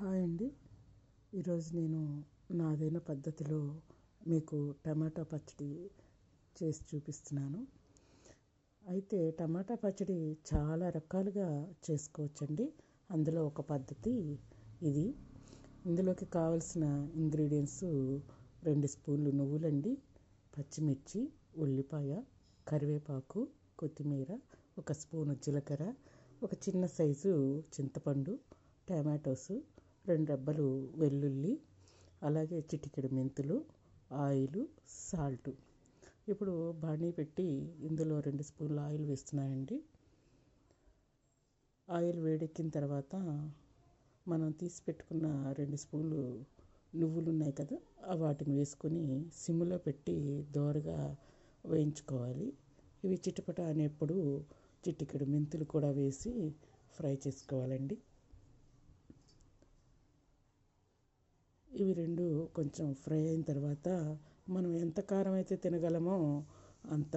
Hi అండి. ఈరోజు నేను నాదైన పద్ధతిలో మీకు టమాటా పచ్చడి చేసి చూపిస్తున్నాను. అయితే టమాటా పచ్చడి చాలా రకాలుగా చేసుకోవచ్చండి. అందులో ఒక పద్ధతి ఇది. ఇందులోకి కావలసిన ఇంగ్రీడియంట్స్ 2 స్పూన్లు నువ్వులండి, పచ్చిమిర్చి, ఉల్లిపాయ, కరివేపాకు, కొత్తిమీర, 1 స్పూను జీలకర్ర, ఒక చిన్న సైజు చింతపండు, టమాటోస్, 2 రెబ్బలు వెల్లుల్లి, అలాగే చిటికెడు మెంతులు, ఆయిలు, సాల్టు. ఇప్పుడు బాణీ పెట్టి ఇందులో 2 స్పూన్ల ఆయిల్ వేస్తున్నానండి. ఆయిల్ వేడెక్కిన తర్వాత మనం తీసి పెట్టుకున్న 2 స్పూన్లు నువ్వులు ఉన్నాయి కదా, వాటిని వేసుకొని సిమ్లో పెట్టి దోరగా వేయించుకోవాలి. ఇవి చిటపట అనేప్పుడు చిటికెడు మెంతులు కూడా వేసి ఫ్రై చేసుకోవాలండి. ఇవి 2 కొంచెం ఫ్రై అయిన తర్వాత మనం ఎంత కారం అయితే తినగలమో అంత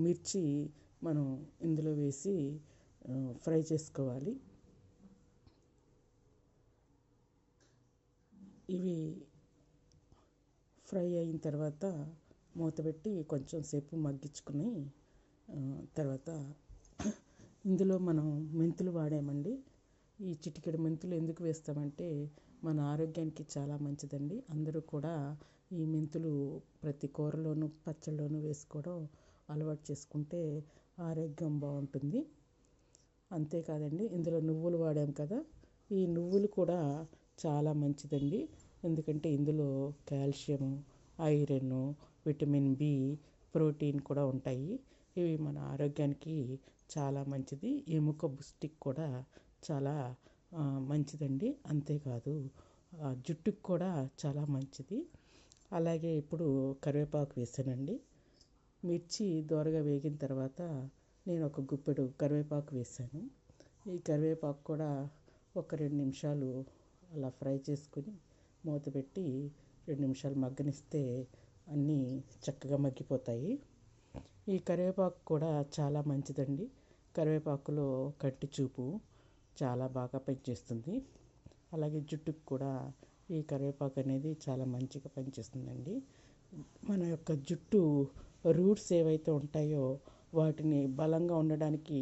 మిర్చి మనం ఇందులో వేసి ఫ్రై చేసుకోవాలి. ఇవి ఫ్రై అయిన తర్వాత మూత పెట్టి కొంచెం సేపు మగ్గించుకుని తర్వాత ఇందులో మనం మెంతులు వాడామండి. ఈ చిటికెడు మెంతులు ఎందుకు వేస్తామంటే మన ఆరోగ్యానికి చాలా మంచిదండి. అందరూ కూడా ఈ మెంతులు ప్రతి కూరలోనూ పచ్చళ్ళలోనూ వేసుకోవడం అలవాటు చేసుకుంటే ఆరోగ్యం బాగుంటుంది. అంతేకాదండి, ఇందులో నువ్వులు వాడాం కదా, ఈ నువ్వులు కూడా చాలా మంచిదండి. ఎందుకంటే ఇందులో calcium, iron, vitamin B, protein కూడా ఉంటాయి. ఇవి మన ఆరోగ్యానికి చాలా మంచిది. ఎముక పుష్టికి కూడా చాలా మంచిదండి. అంతేకాదు జుట్టుకు కూడా చాలా మంచిది. అలాగే ఇప్పుడు కరివేపాకు వేసానండి. మిర్చి దోరగా వేగిన తర్వాత నేను ఒక గుప్పెడు కరివేపాకు వేసాను. ఈ కరివేపాకు కూడా ఒక 2 నిమిషాలు అలా ఫ్రై చేసుకుని మూత పెట్టి 2 నిమిషాలు మగ్గనిస్తే అన్నీ చక్కగా మగ్గిపోతాయి. ఈ కరివేపాకు కూడా చాలా మంచిదండి. కరివేపాకులో కంటి చూపు చాలా బాగా పనిచేస్తుంది. అలాగే జుట్టుకు కూడా ఈ కరివేపాకు అనేది చాలా మంచిగా పనిచేస్తుందండి. మన యొక్క జుట్టు రూట్స్ ఏవైతే ఉంటాయో వాటిని బలంగా ఉండడానికి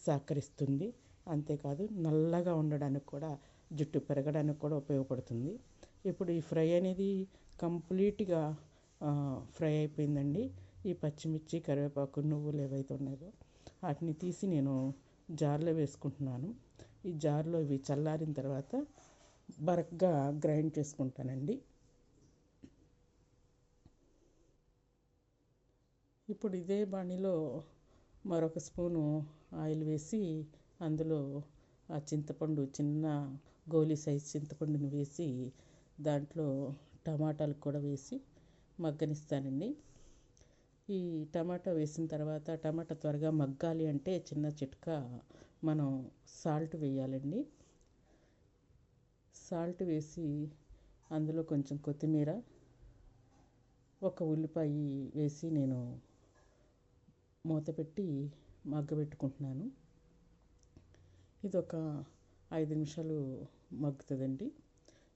సహకరిస్తుంది. అంతేకాదు నల్లగా ఉండడానికి కూడా, జుట్టు పెరగడానికి కూడా ఉపయోగపడుతుంది. ఇప్పుడు ఈ ఫ్రై అనేది కంప్లీట్గా ఫ్రై అయిపోయిందండి. ఈ పచ్చిమిర్చి, కరివేపాకు, నువ్వులు ఏవైతే ఉన్నాయో వాటిని తీసి నేను జార్లో వేసుకుంటున్నాను. ఈ జార్లో ఇవి చల్లారిన తర్వాత బరక్గా గ్రైండ్ చేసుకుంటానండి. ఇప్పుడు ఇదే బాణీలో మరొక స్పూను ఆయిల్ వేసి అందులో ఆ చింతపండు, చిన్న గోలీ సైజ్ చింతపండుని వేసి దాంట్లో టమాటాలు కూడా వేసి మగ్గనిస్తానండి. ఈ టమాటా వేసిన తర్వాత టమాటా త్వరగా మగ్గాలి అంటే చిన్న చిట్కా, మనం సాల్ట్ వేయాలండి. సాల్ట్ వేసి అందులో కొంచెం కొత్తిమీర, ఒక ఉల్లిపాయ వేసి నేను మూత పెట్టి మగ్గబెట్టుకుంటున్నాను. ఇది ఒక 5 నిమిషాలు మగ్గుతుందండి.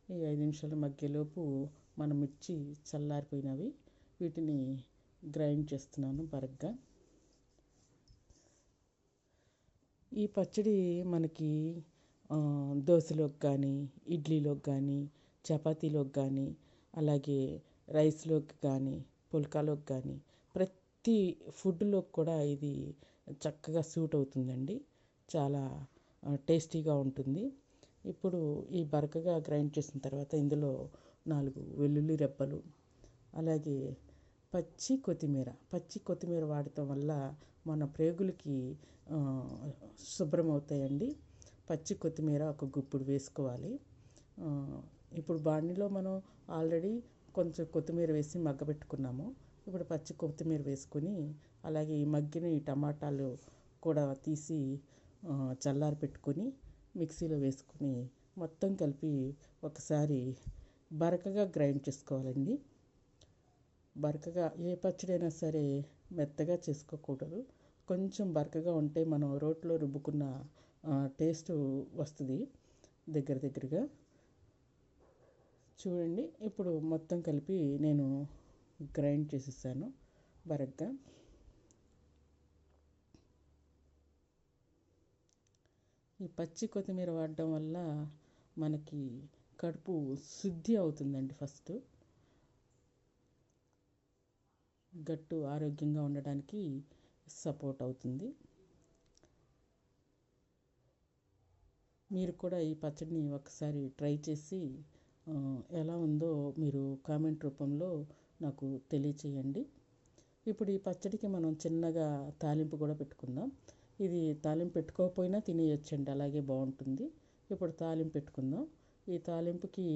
ఈ 5 నిమిషాలు మగ్గేలోపు మన మిర్చి చల్లారిపోయినవి, వీటిని గ్రైండ్ చేస్తున్నాను బరగ్గా. ఈ పచ్చడి మనకి దోశలోకి కానీ, ఇడ్లీలోకి కానీ, చపాతీలోకి కానీ, అలాగే రైస్లోకి కానీ, పుల్కాలోకి కానీ, ప్రతి ఫుడ్లోకి కూడా ఇది చక్కగా సూట్ అవుతుందండి. చాలా టేస్టీగా ఉంటుంది. ఇప్పుడు ఈ బరకగా గ్రైండ్ చేసిన తర్వాత ఇందులో 4 వెల్లుల్లి రెబ్బలు, అలాగే పచ్చి కొత్తిమీర వాడటం వల్ల మన ప్రేగులకి శుభ్రం అవుతాయండి. పచ్చి కొత్తిమీర ఒక గుప్పుడు వేసుకోవాలి. ఇప్పుడు బాణీలో మనం ఆల్రెడీ కొంచెం కొత్తిమీర వేసి మగ్గబెట్టుకున్నాము. ఇప్పుడు పచ్చి కొత్తిమీర వేసుకొని, అలాగే ఈ మగ్గిన ఈ టమాటాలు కూడా తీసి చల్లారి పెట్టుకొని మిక్సీలో వేసుకొని మొత్తం కలిపి ఒకసారి బరకగా గ్రైండ్ చేసుకోవాలండి. బరకగా ఏ పచ్చడైనా సరే మెత్తగా చేసుకోకూడదు. కొంచెం బరకగా ఉంటే మనం రోట్లో రుబ్బుకున్న టేస్ట్ వస్తుంది దగ్గరగా. చూడండి, ఇప్పుడు మొత్తం కలిపి నేను గ్రైండ్ చేసేసాను బరగ్గా. ఈ పచ్చి కొత్తిమీర వాడడం వల్ల మనకి కడుపు శుద్ధి అవుతుందండి. ఫస్ట్ గట్టు ఆరోగ్యంగా ఉండడానికి సపోర్ట్ అవుతుంది. మీరు కూడా ఈ పచ్చడిని ఒకసారి ట్రై చేసి ఎలా ఉందో మీరు కామెంట్ రూపంలో నాకు తెలియచేయండి. ఇప్పుడు ఈ పచ్చడికి మనం చిన్నగా తాలింపు కూడా పెట్టుకుందాం. ఇది తాలింపు పెట్టుకోకపోయినా తినేయొచ్చండి, అలాగే బాగుంటుంది. ఇప్పుడు తాలింపు పెట్టుకుందాం. ఈ తాలింపుకి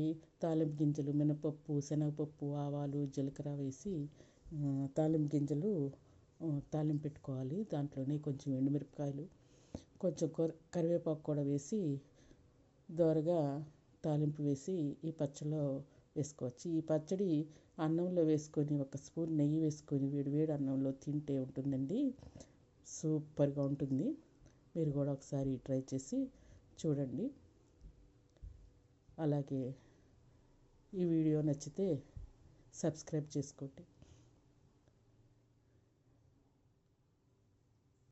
తాలింపు గింజలు, మినపప్పు, శనగపప్పు, ఆవాలు, జీలకర్ర వేసి తాలింపు గింజలు తాలింపు పెట్టుకోవాలి. దాంట్లోనే కొంచెం ఎండుమిరపకాయలు, కొంచెం కరివేపాకు కూడా వేసి దోరగా తాలింపు వేసి ఈ పచ్చడిలో వేసుకోవచ్చు. ఈ పచ్చడి అన్నంలో వేసుకొని ఒక స్పూన్ నెయ్యి వేసుకొని వేడివేడి అన్నంలో తింటే ఉంటుందండి, సూపర్గా ఉంటుంది. మీరు కూడా ఒకసారి ట్రై చేసి చూడండి. అలాగే ఈ వీడియో నచ్చితే సబ్స్క్రైబ్ చేసుకోండి.